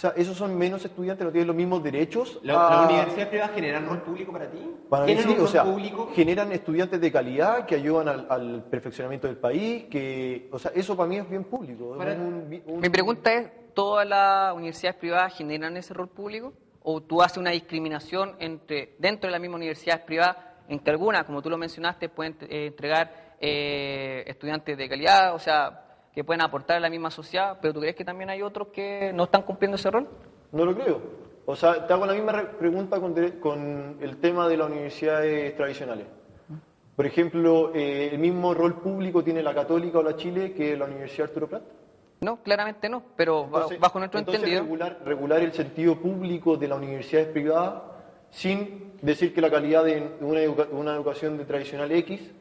sea, esos son menos estudiantes, no tienen los mismos derechos. ¿La universidad privada genera rol público para ti? Para mí ¿Tienen sí, un o sea, rol público? generan estudiantes de calidad que ayudan al perfeccionamiento del país, o sea, eso para mí es bien público. Mi pregunta es, ¿todas las universidades privadas generan ese rol público? ¿O tú haces una discriminación dentro de las mismas universidades privadas, en que algunas, como tú lo mencionaste, pueden entregar estudiantes de calidad, o sea, que pueden aportar a la misma sociedad, pero tú crees que también hay otros que no están cumpliendo ese rol? No lo creo. O sea, te hago la misma pregunta con el tema de las universidades tradicionales. Por ejemplo, ¿el mismo rol público tiene la Católica o la Chile que la Universidad Arturo Prat? No, claramente no, pero Entonces, bajo nuestro entendido... regular el sentido público de las universidades privadas sin decir que la calidad de una educación de tradicional X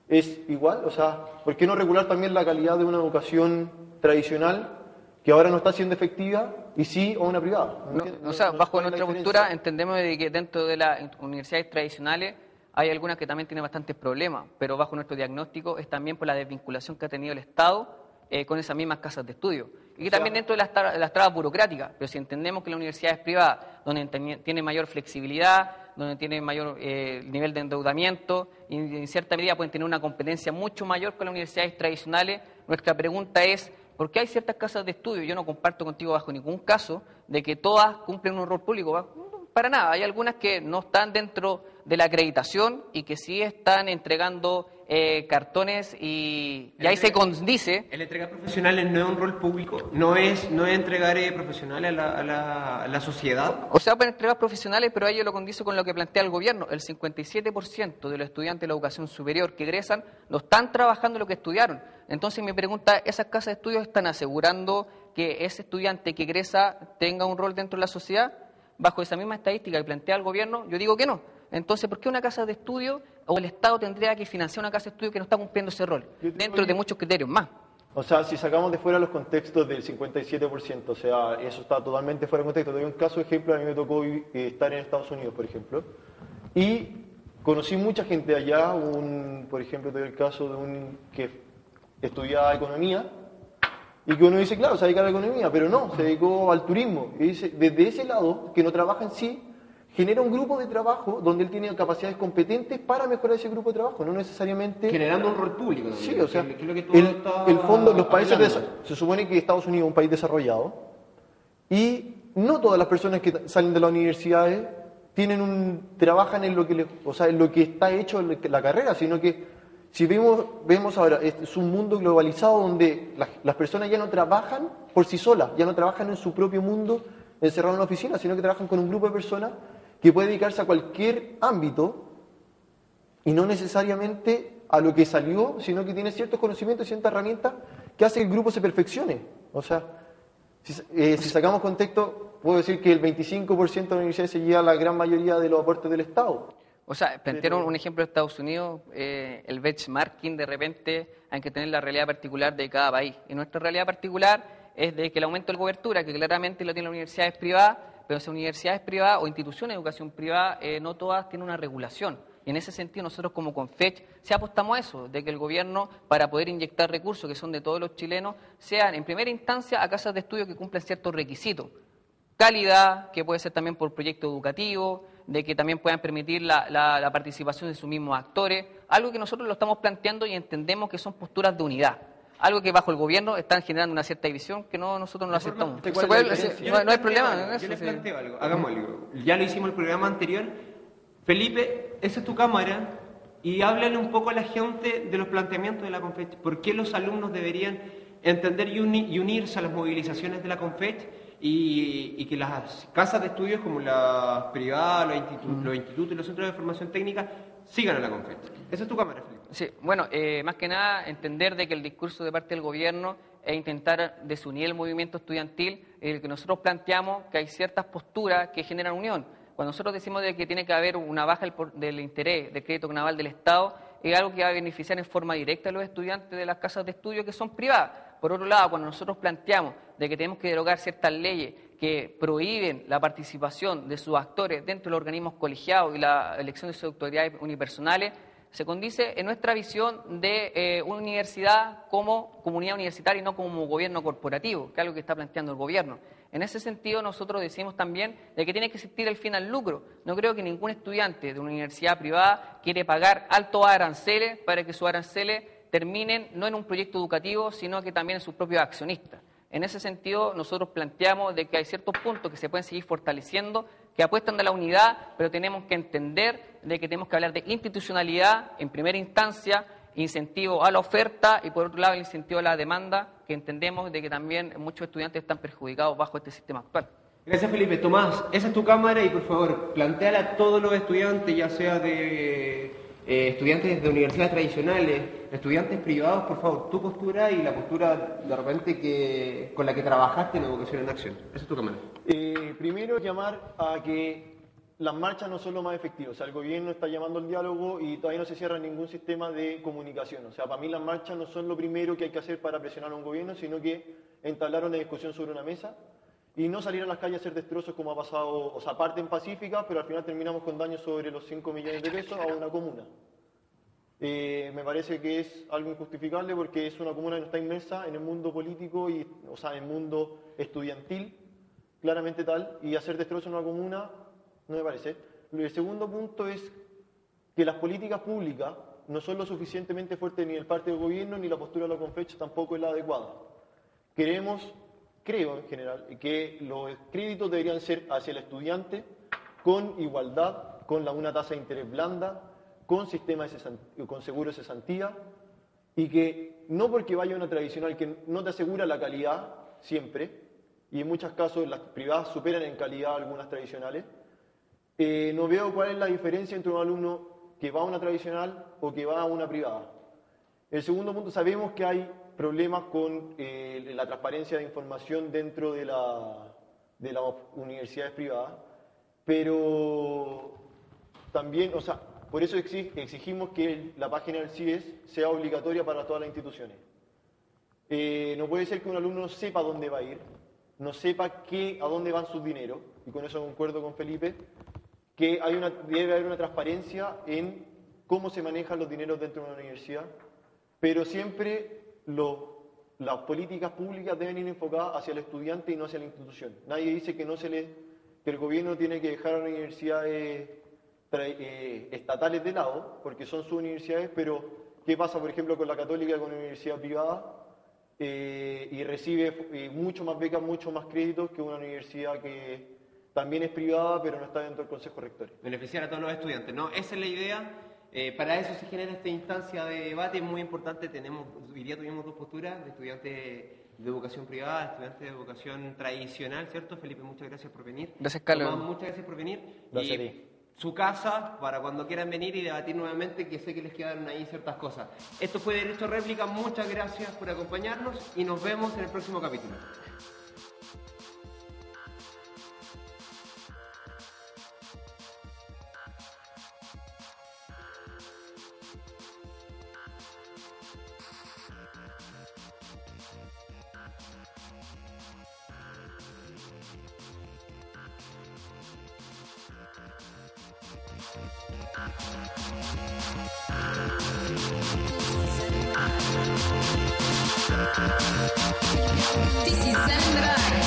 es igual. O sea, ¿por qué no regular también la calidad de una educación tradicional que ahora no está siendo efectiva y sí a una privada? O sea, bajo nuestra postura entendemos de que dentro de las universidades tradicionales hay algunas que también tienen bastantes problemas, pero bajo nuestro diagnóstico es también por la desvinculación que ha tenido el Estado con esas mismas casas de estudio. Y también dentro de las trabas burocráticas, pero si entendemos que las universidades privadas, donde tiene mayor flexibilidad, donde tiene mayor nivel de endeudamiento y en cierta medida pueden tener una competencia mucho mayor con las universidades tradicionales, nuestra pregunta es, ¿por qué hay ciertas casas de estudio? Yo no comparto contigo bajo ningún caso de que todas cumplen un rol público, para nada. Hay algunas que no están dentro de la acreditación y que sí están entregando cartones y ahí se condice. El entregar profesionales no es un rol público, no es entregar profesionales a la sociedad. O sea, pueden entregar profesionales, pero ello lo condice con lo que plantea el gobierno. El 57% de los estudiantes de la educación superior que egresan no están trabajando lo que estudiaron. Entonces mi pregunta, ¿esas casas de estudios están asegurando que ese estudiante que egresa tenga un rol dentro de la sociedad? Bajo esa misma estadística que plantea el gobierno, yo digo que no. Entonces, ¿por qué una casa de estudio o el Estado tendría que financiar una casa de estudio que no está cumpliendo ese rol? Dentro de muchos criterios más. O sea, si sacamos de fuera los contextos del 57%, o sea, eso está totalmente fuera de contexto. Te doy un caso de ejemplo, a mí me tocó estar en Estados Unidos, por ejemplo, y conocí mucha gente allá, por ejemplo, te doy el caso de un que estudiaba economía, y que uno dice, claro, se dedica a la economía, pero no, se dedicó al turismo. Y dice, desde ese lado, que no trabaja en sí, genera un grupo de trabajo donde él tiene capacidades competentes para mejorar ese grupo de trabajo, no necesariamente... Generando un rol público también. Sí, o sea, que es lo que tú el fondo, los países... Se supone que Estados Unidos es un país desarrollado y no todas las personas que salen de las universidades trabajan en lo que en lo que está hecho en la carrera, sino que si vemos ahora, es un mundo globalizado donde las personas ya no trabajan por sí solas, ya no trabajan en su propio mundo encerrado en una oficina, sino que trabajan con un grupo de personas que puede dedicarse a cualquier ámbito y no necesariamente a lo que salió, sino que tiene ciertos conocimientos y ciertas herramientas que hace que el grupo se perfeccione. O sea, si sacamos contexto, puedo decir que el 25% de la universidad se lleva la gran mayoría de los aportes del Estado. O sea, plantearon un ejemplo de Estados Unidos, el benchmarking, de repente hay que tener la realidad particular de cada país. Y nuestra realidad particular es de que el aumento de cobertura, que claramente lo tienen las universidades privadas, pero esas universidades privadas o instituciones de educación privada, no todas tienen una regulación. Y en ese sentido nosotros como Confech sí apostamos a eso, de que el gobierno, para poder inyectar recursos que son de todos los chilenos, sean en primera instancia a casas de estudio que cumplen ciertos requisitos. Calidad, que puede ser también por proyecto educativo, de que también puedan permitir la participación de sus mismos actores, algo que nosotros lo estamos planteando y entendemos que son posturas de unidad. Algo que bajo el gobierno están generando una cierta división que nosotros no lo aceptamos. No hay problema en eso. Yo les planteo algo, hagamos algo. Ya lo hicimos el programa anterior. Felipe, esa es tu cámara y háblale un poco a la gente de los planteamientos de la Confech. ¿Por qué los alumnos deberían entender y unirse a las movilizaciones de la Confech y que las casas de estudios como las privadas, los institutos y los centros de formación técnica sigan a la Confech? Esa es tu cámara, Felipe. Sí, bueno, más que nada entender de que el discurso de parte del gobierno es intentar desunir el movimiento estudiantil, el que nosotros planteamos que hay ciertas posturas que generan unión. Cuando nosotros decimos de que tiene que haber una baja del interés del crédito naval del Estado, es algo que va a beneficiar en forma directa a los estudiantes de las casas de estudio que son privadas. Por otro lado, cuando nosotros planteamos de que tenemos que derogar ciertas leyes que prohíben la participación de sus actores dentro de los organismos colegiados y la elección de sus autoridades unipersonales, se condice en nuestra visión de una universidad como comunidad universitaria y no como gobierno corporativo, que es algo que está planteando el gobierno. En ese sentido, nosotros decimos también de que tiene que existir el fin al lucro. No creo que ningún estudiante de una universidad privada quiere pagar altos aranceles para que sus aranceles terminen no en un proyecto educativo, sino que también en sus propios accionistas. En ese sentido, nosotros planteamos de que hay ciertos puntos que se pueden seguir fortaleciendo, que apuestan de la unidad, pero tenemos que entender de que tenemos que hablar de institucionalidad en primera instancia, incentivo a la oferta y por otro lado el incentivo a la demanda, que entendemos de que también muchos estudiantes están perjudicados bajo este sistema actual. Gracias, Felipe. Tomás, esa es tu cámara y por favor, plantéala a todos los estudiantes, ya sea de estudiantes de universidades tradicionales, estudiantes privados, por favor, tu postura y la postura de repente con la que trabajaste en Educación en Acción. Esa es tu cámara. Primero, llamar a que las marchas no son lo más efectivo. O sea, el gobierno está llamando al diálogo y todavía no se cierra ningún sistema de comunicación. O sea, para mí las marchas no son lo primero que hay que hacer para presionar a un gobierno, sino que entablar una discusión sobre una mesa y no salir a las calles a hacer destrozos como ha pasado, o sea, parten pacíficas, pero al final terminamos con daños sobre los 5 millones de pesos a una comuna. Me parece que es algo injustificable porque es una comuna que no está inmersa en el mundo político, o sea, en el mundo estudiantil, claramente tal, y hacer destrozos en una comuna no me parece. El segundo punto es que las políticas públicas no son lo suficientemente fuertes ni del parte del gobierno ni la postura de la Confech tampoco es la adecuada. Creo en general que los créditos deberían ser hacia el estudiante con igualdad, con una tasa de interés blanda, con con seguro de cesantía y que no porque vaya una tradicional que no te asegura la calidad siempre, y en muchos casos las privadas superan en calidad algunas tradicionales, no veo cuál es la diferencia entre un alumno que va a una tradicional o que va a una privada. El segundo punto, sabemos que hay problemas con la transparencia de información dentro de las universidades privadas, pero también, o sea, por eso exigimos que la página del CIES sea obligatoria para todas las instituciones. No puede ser que un alumno sepa dónde va a ir, no sepa a dónde van sus dineros, y con eso concuerdo con Felipe, que debe haber una transparencia en cómo se manejan los dineros dentro de una universidad, pero siempre las políticas públicas deben ir enfocadas hacia el estudiante y no hacia la institución. Nadie dice que el gobierno tiene que dejar a las universidades estatales de lado, porque son sus universidades, pero ¿qué pasa, por ejemplo, con la Católica, con una universidad privada? Y recibe mucho más becas, mucho más créditos que una universidad que también es privada, pero no está dentro del Consejo Rector. Beneficiar a todos los estudiantes, ¿no? Esa es la idea. Para eso se genera esta instancia de debate muy importante. Hoy día tuvimos dos posturas, de estudiantes de educación privada, estudiantes de educación tradicional, ¿cierto? Felipe, muchas gracias por venir. Gracias, Carlos. Tomás, muchas gracias por venir. Gracias a ti. Su casa, para cuando quieran venir y debatir nuevamente, que sé que les quedaron ahí ciertas cosas. Esto fue Derecho Réplica, muchas gracias por acompañarnos y nos vemos en el próximo capítulo. Ti si sembrai,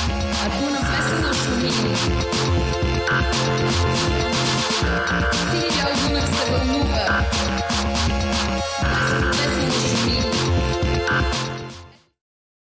a tu non fai non szumili. Ti widział, że my z tego nuwa.